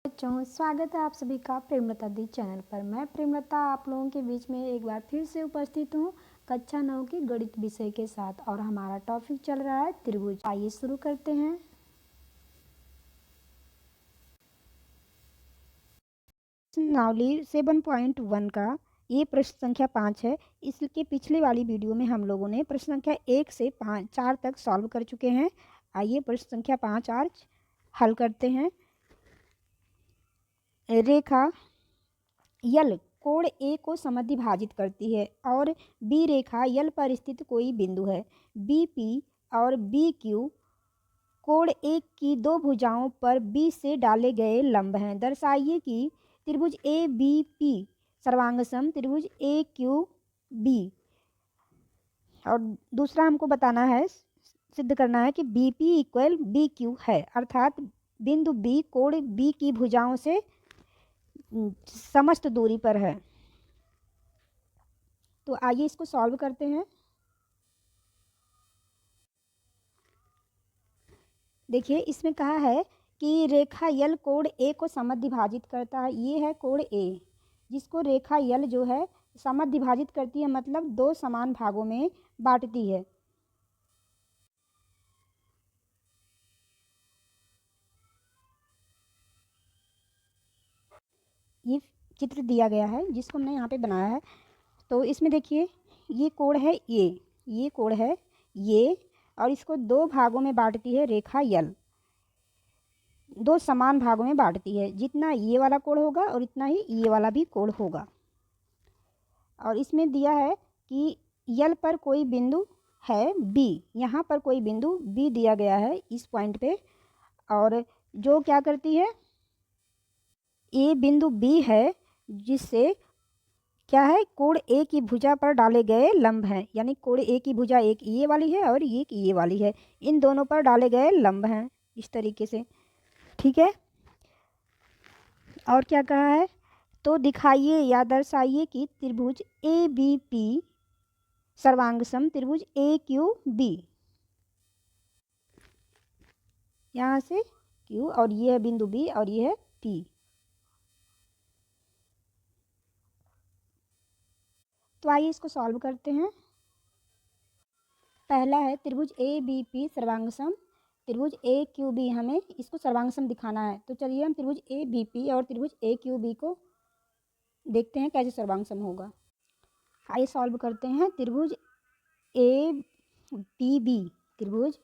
बच्चों, स्वागत है आप सभी का प्रेमलता दी चैनल पर। मैं प्रेमलता आप लोगों के बीच में एक बार फिर से उपस्थित हूँ कक्षा 9 की गणित विषय के साथ और हमारा टॉपिक चल रहा है त्रिभुज। आइए शुरू करते हैं। नावली 7.1 का ये प्रश्न संख्या 5 है। इसके पिछले वाली वीडियो में हम लोगों ने प्रश्न संख्या 1 से 4 तक सॉल्व कर चुके हैं। आइए प्रश्न संख्या 5 आज हल करते हैं। रेखा यल कोण ए को समद्विभाजित करती है और बी रेखा यल पर स्थित कोई बिंदु है। बी पी और बी क्यू कोण ए की दो भुजाओं पर बी से डाले गए लंब हैं। दर्शाइए कि त्रिभुज ए बी पी सर्वांगसम त्रिभुज ए क्यू बी। और दूसरा हमको बताना है, सिद्ध करना है कि B P equal B Q है, अर्थात बिंदु बी कोण बी की भुजाओं से समस्त दूरी पर है। तो आइए इसको सॉल्व करते हैं। देखिए इसमें कहा है कि रेखा यल कोण ए को समद्विभाजित करता है। ये है कोण ए जिसको रेखा यल जो है समद्विभाजित करती है, मतलब दो समान भागों में बांटती है। ये चित्र दिया गया है जिसको हमने यहाँ पे बनाया है। तो इसमें देखिए ये कोण है ये कोण है ये, और इसको दो भागों में बांटती है रेखा यल। दो समान भागों में बांटती है, जितना ये वाला कोण होगा और इतना ही ये वाला भी कोण होगा। और इसमें दिया है कि यल पर कोई बिंदु है बी, यहाँ पर कोई बिंदु बी दिया गया है इस पॉइंट पे, और जो क्या करती है, ये बिंदु बी है जिससे क्या है, कोण ए की भुजा पर डाले गए लंब हैं। यानी कोण ए की भुजा एक ये वाली है और एक ये वाली है, इन दोनों पर डाले गए लंब हैं इस तरीके से। ठीक है, और क्या कहा है, तो दिखाइए या दर्शाइए कि त्रिभुज ए बी पी सर्वांगसम त्रिभुज ए क्यू बी। यहाँ से क्यू और ये है बिंदु बी और ये है पी। तो आइए इसको सॉल्व करते हैं। पहला है त्रिभुज ए बी पी सर्वांगसम त्रिभुज ए क्यू बी, हमें इसको सर्वांगसम दिखाना है। तो चलिए हम त्रिभुज ए बी पी और त्रिभुज ए क्यू बी को देखते हैं कैसे सर्वांगसम होगा। आइए सॉल्व करते हैं। त्रिभुज ए पी बी त्रिभुज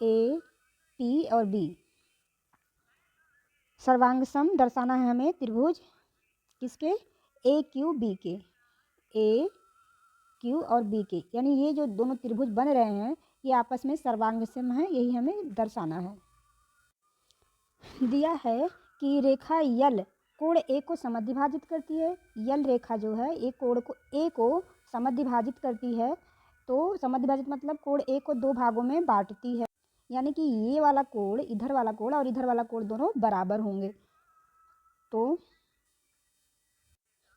ए पी और बी सर्वांगसम दर्शाना है हमें त्रिभुज किसके, ए क्यू बी के, ए क्यू और बी के। यानी ये जो दोनों त्रिभुज बन रहे हैं ये आपस में सर्वांगसम है, यही हमें दर्शाना है। दिया है कि रेखा यल कोण ए को समद्विभाजित करती है। यल रेखा जो है एक कोण को ए को समद्विभाजित करती है। तो समद्विभाजित मतलब कोण ए को दो भागों में बांटती है, यानी कि ये वाला कोण, इधर वाला कोण और इधर वाला कोण दोनों बराबर होंगे। तो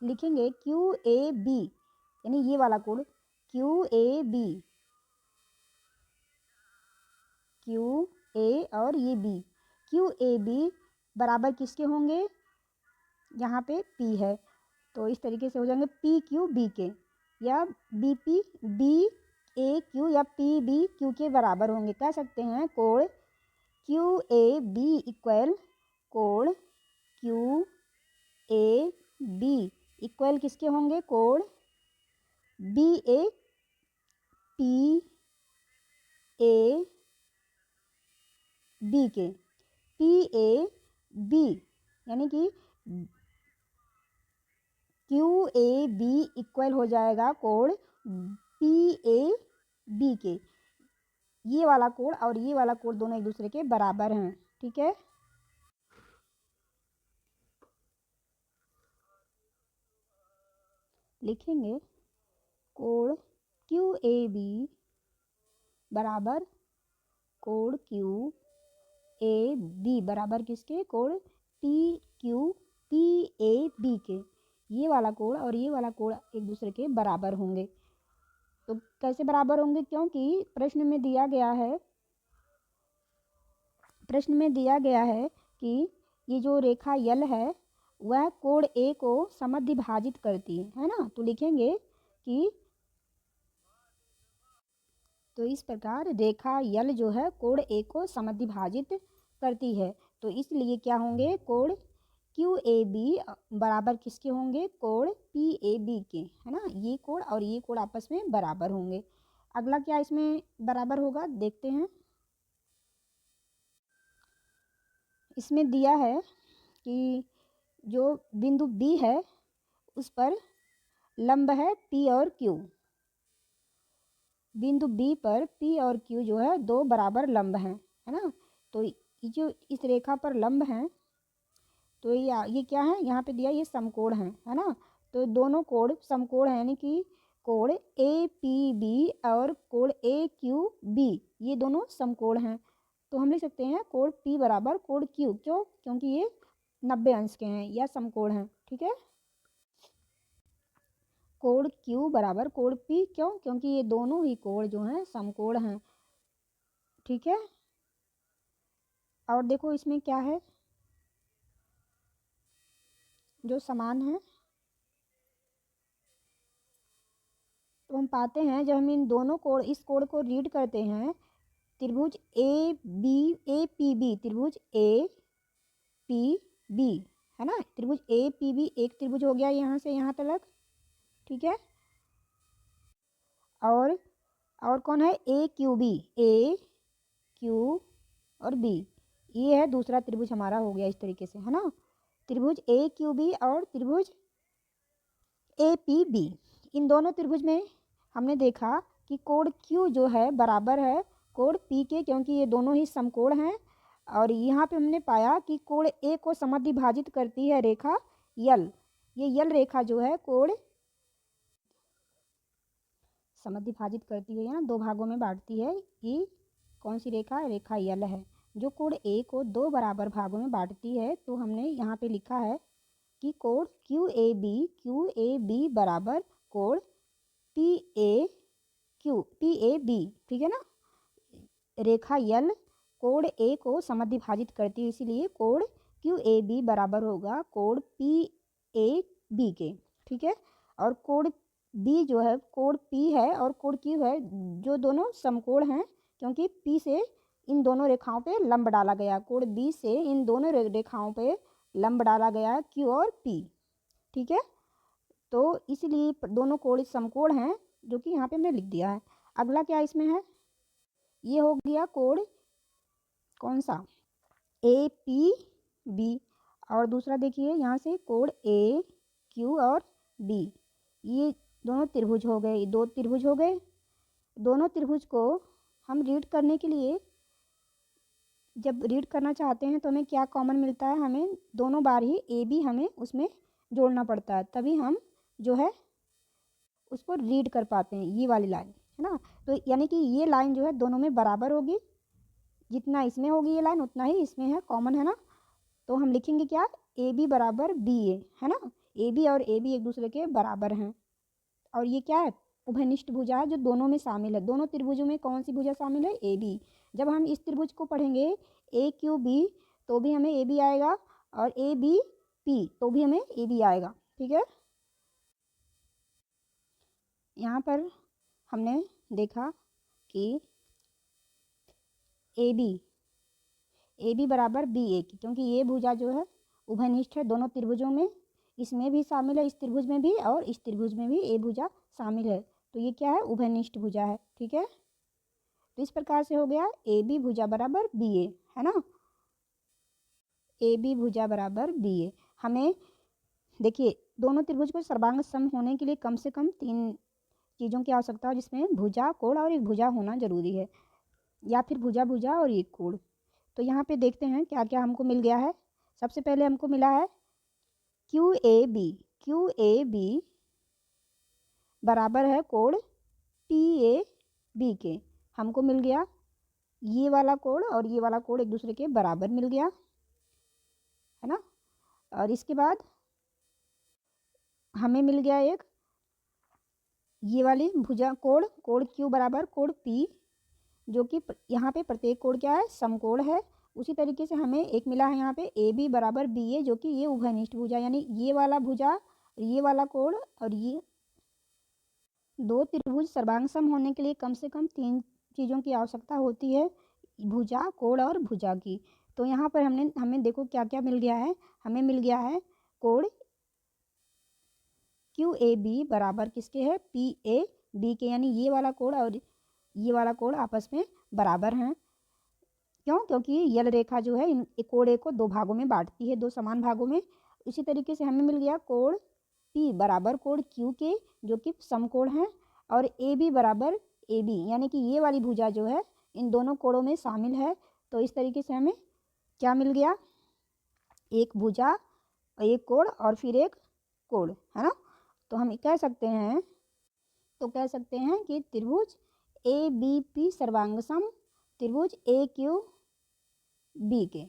लिखेंगे क्यू ए बी, यानी ये वाला कोण Q A B, Q A और ये बी, क्यू ए बी बराबर किसके होंगे, यहाँ पे पी है तो इस तरीके से हो जाएंगे पी क्यू बी के, या B P B A Q या पी बी क्यू के बराबर होंगे। कह सकते हैं कोण क्यू ए बी इक्वल कोण क्यू ए बी इक्वल किसके होंगे, कोण B A P A B के, पी ए बी यानी कि क्यू ए बी इक्वल हो जाएगा कोण पी ए बी के। ये वाला कोण और ये वाला कोण दोनों एक दूसरे के बराबर हैं। ठीक है, लिखेंगे कोण क्यू ए बी बराबर कोण क्यू ए बी बराबर किसके, कोण P Q P A B के। ये वाला कोण और ये वाला कोण एक दूसरे के बराबर होंगे। तो कैसे बराबर होंगे, क्योंकि प्रश्न में दिया गया है प्रश्न में दिया गया है कि ये जो रेखा यल है वह कोण ए को समद्विभाजित करती है ना। तो लिखेंगे कि तो इस प्रकार रेखा यल जो है कोण ए को समद्विभाजित करती है। तो इसलिए क्या होंगे, कोण क्यू ए बी बराबर किसके होंगे, कोण पी ए बी के, है ना। ये कोण और ये कोण आपस में बराबर होंगे। अगला क्या इसमें बराबर होगा देखते हैं। इसमें दिया है कि जो बिंदु बी है उस पर लंब है पी और क्यू। बिंदु बी पर पी और क्यू जो है दो बराबर लंब हैं, है ना। तो जो इस रेखा पर लंब हैं तो ये क्या है, यहाँ पे दिया ये समकोण है ना। तो दोनों कोण समकोण है, यानी कि कोण ए पी बी और कोण ए क्यू बी ये दोनों समकोण हैं। तो हम लिख सकते हैं कोण P बराबर कोण Q, क्यों, क्योंकि ये 90 अंश के हैं या समकोण हैं, ठीक है। कोण Q बराबर कोण P, क्यों, क्योंकि ये दोनों ही कोण जो हैं समकोण हैं, ठीक है। और देखो इसमें क्या है जो समान है। तो हम पाते हैं जब हम इन दोनों कोण इस कोण को रीड करते हैं, त्रिभुज ए पी बी, त्रिभुज ए पी बी, है ना। त्रिभुज ए पी बी एक त्रिभुज हो गया यहाँ से यहाँ तक, ठीक है। और कौन है, ए क्यू बी, ए क्यू और बी, ये है दूसरा त्रिभुज हमारा हो गया इस तरीके से, है ना। त्रिभुज ए क्यू बी और त्रिभुज ए पी बी, इन दोनों त्रिभुज में हमने देखा कि कोण क्यू जो है बराबर है कोण पी के, क्योंकि ये दोनों ही समकोण हैं। और यहाँ पे हमने पाया कि कोण ए को समद्विभाजित करती है रेखा यल। ये यल रेखा जो है कोण समद्विभाजित करती है, यहाँ दो भागों में बांटती है। ये कौन सी रेखा, रेखा यल है जो कोण ए को दो बराबर भागों में बांटती है। तो हमने यहाँ पे लिखा है कि कोण क्यू ए बी बराबर कोण पी ए बी, ठीक है ना। रेखा यल कोण ए को समद्विभाजित करती है, इसीलिए कोण क्यू ए बी बराबर होगा कोण पी ए बी के, ठीक है। और कोण बी जो है कोण पी है और कोण क्यू है, जो दोनों समकोण हैं, क्योंकि पी से इन दोनों रेखाओं पे लंब डाला गया, कोण बी से इन दोनों रेखाओं पे लंब डाला गया है क्यू और पी, ठीक है। तो इसलिए दोनों कोण समकोण हैं, जो कि यहाँ पे हमने लिख दिया है। अगला क्या इसमें है, ये हो गया कोण कौन सा, ए पी बी। और दूसरा देखिए यहाँ से कोण ए क्यू और बी, ये दोनों त्रिभुज हो गए, दो त्रिभुज हो गए। दोनों त्रिभुज को हम रीड करने के लिए, जब रीड करना चाहते हैं तो हमें क्या कॉमन मिलता है, हमें दोनों बार ही ए बी हमें उसमें जोड़ना पड़ता है, तभी हम जो है उसको रीड कर पाते हैं, ये वाली लाइन, है ना। तो यानी कि ये लाइन जो है दोनों में बराबर होगी, जितना इसमें होगी ये लाइन उतना ही इसमें है, कॉमन है ना। तो हम लिखेंगे क्या, ए बी बराबर बी ए, है ना। ए बी और ए बी एक दूसरे के बराबर हैं। और ये क्या है, उभयनिष्ठ भुजा है जो दोनों में शामिल है। दोनों त्रिभुजों में कौन सी भुजा शामिल है, ए बी। जब हम इस त्रिभुज को पढ़ेंगे ए क्यू बी तो भी हमें ए बी आएगा, और ए बी पी तो भी हमें ए बी आएगा, ठीक है। यहाँ पर हमने देखा कि ए बी बराबर बी ए की, क्योंकि ये भुजा जो है उभयनिष्ठ है दोनों त्रिभुजों में, इसमें भी शामिल है, इस त्रिभुज में भी और इस त्रिभुज में भी ए भुजा शामिल है। तो ये क्या है, उभयनिष्ठ भुजा है, ठीक है। तो इस प्रकार से हो गया ए बी भुजा बराबर बी ए, है ना। ए बी भुजा बराबर बी ए। हमें देखिए दोनों त्रिभुज को सर्वांग सम होने के लिए कम से कम 3 चीज़ों की आवश्यकता है, जिसमें भुजा, कोण और एक भुजा होना जरूरी है, या फिर भुजा और एक कोण। तो यहाँ पे देखते हैं क्या क्या हमको मिल गया है। सबसे पहले हमको मिला है क्यू ए बी बराबर है कोण पी ए बी के। हमको मिल गया ये वाला कोण और ये वाला कोण एक दूसरे के बराबर मिल गया, है ना। और इसके बाद हमें मिल गया एक ये वाली भुजा कोण क्यू बराबर कोण पी, जो कि यहाँ पे प्रत्येक कोण क्या है, समकोण है। उसी तरीके से हमें एक मिला है यहाँ पे ए बी बराबर बी ए, जो कि ये उभयनिष्ठ भुजा यानी ये वाला भुजा, ये वाला कोण और ये दो त्रिभुज सर्वांग सम होने के लिए कम से कम 3 चीज़ों की आवश्यकता होती है, भुजा, कोण और भुजा की। तो यहाँ पर हमें देखो क्या क्या मिल गया है। हमें मिल गया है कोण क्यू ए बी बराबर किसके है, पी ए बी के, यानी ये वाला कोण और ये वाला कोण आपस में बराबर हैं। क्यों? क्योंकि यल रेखा जो है इन कोण ए को दो भागों में बांटती है, दो समान भागों में। इसी तरीके से हमें मिल गया कोण पी बराबर कोण क्यू के, जो कि समकोण है, और ए बी बराबर ए बी, यानी कि ये वाली भुजा जो है इन दोनों कोणों में शामिल है। तो इस तरीके से हमें क्या मिल गया, एक भुजा, एक कोण और फिर एक कोण, है ना। तो हम कह सकते हैं कि त्रिभुज ए बी पी सर्वांग सम त्रिभुज ए क्यू बी के,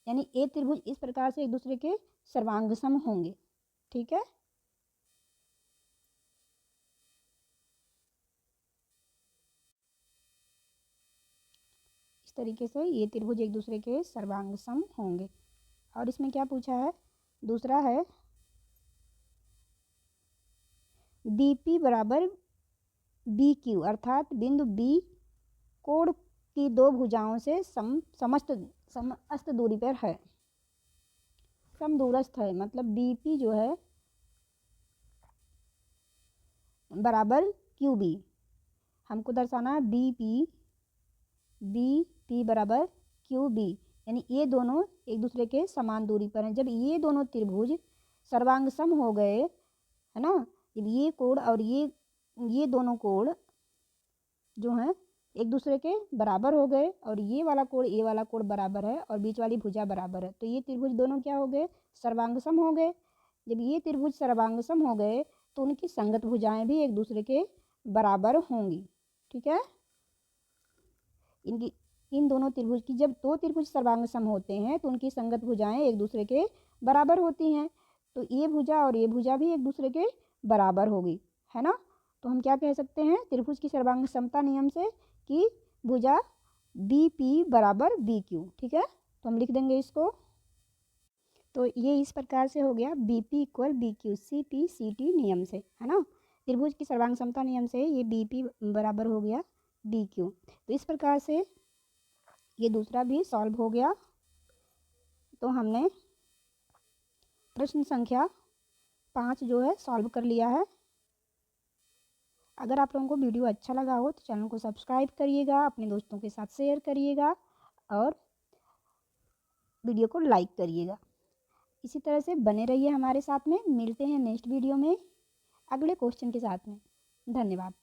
यानी ए त्रिभुज इस प्रकार से एक दूसरे के सर्वांग सम होंगे। ठीक है, इस तरीके से ये त्रिभुज एक दूसरे के सर्वांग सम होंगे। और इसमें क्या पूछा है, दूसरा है बी पी बराबर बी क्यू, अर्थात बिंदु बी कोण की दो भुजाओं से समस्त दूरी पर है, समदूरस्थ है। मतलब बी पी जो है बराबर क्यू बी, हमको दर्शाना है बी पी बराबर क्यू बी, यानी ये दोनों एक दूसरे के समान दूरी पर हैं। जब ये दोनों त्रिभुज सर्वांग सम हो गए, है ना, जब ये कोण और ये दोनों कोण जो हैं एक दूसरे के बराबर हो गए, और ये वाला कोण बराबर है और बीच वाली भुजा बराबर है, तो ये त्रिभुज दोनों क्या हो गए, सर्वांग सम हो गए। जब ये त्रिभुज सर्वांग सम हो गए तो उनकी संगत भुजाएं भी एक दूसरे के बराबर होंगी। ठीक है, इन दोनों त्रिभुज की, जब दो त्रिभुज सर्वांग सम होते हैं तो उनकी संगत भुजाएं एक दूसरे के बराबर होती हैं। तो ये भुजा और ये भुजा भी एक दूसरे के बराबर होगी, है ना। तो हम क्या कह सकते हैं त्रिभुज की सर्वांग समता नियम से कि भुजा बी पी बराबर बी क्यू। ठीक है, तो हम लिख देंगे इसको। तो ये इस प्रकार से हो गया B P equal B Q C P C T नियम से, है ना। त्रिभुज की सर्वांग समता नियम से ये बी पी बराबर हो गया बी क्यू। तो इस प्रकार से ये दूसरा भी सॉल्व हो गया। तो हमने प्रश्न संख्या 5 जो है सॉल्व कर लिया है। अगर आप लोगों को वीडियो अच्छा लगा हो तो चैनल को सब्सक्राइब करिएगा, अपने दोस्तों के साथ शेयर करिएगा और वीडियो को लाइक करिएगा। इसी तरह से बने रहिए हमारे साथ में। मिलते हैं नेक्स्ट वीडियो में अगले क्वेश्चन के साथ में। धन्यवाद।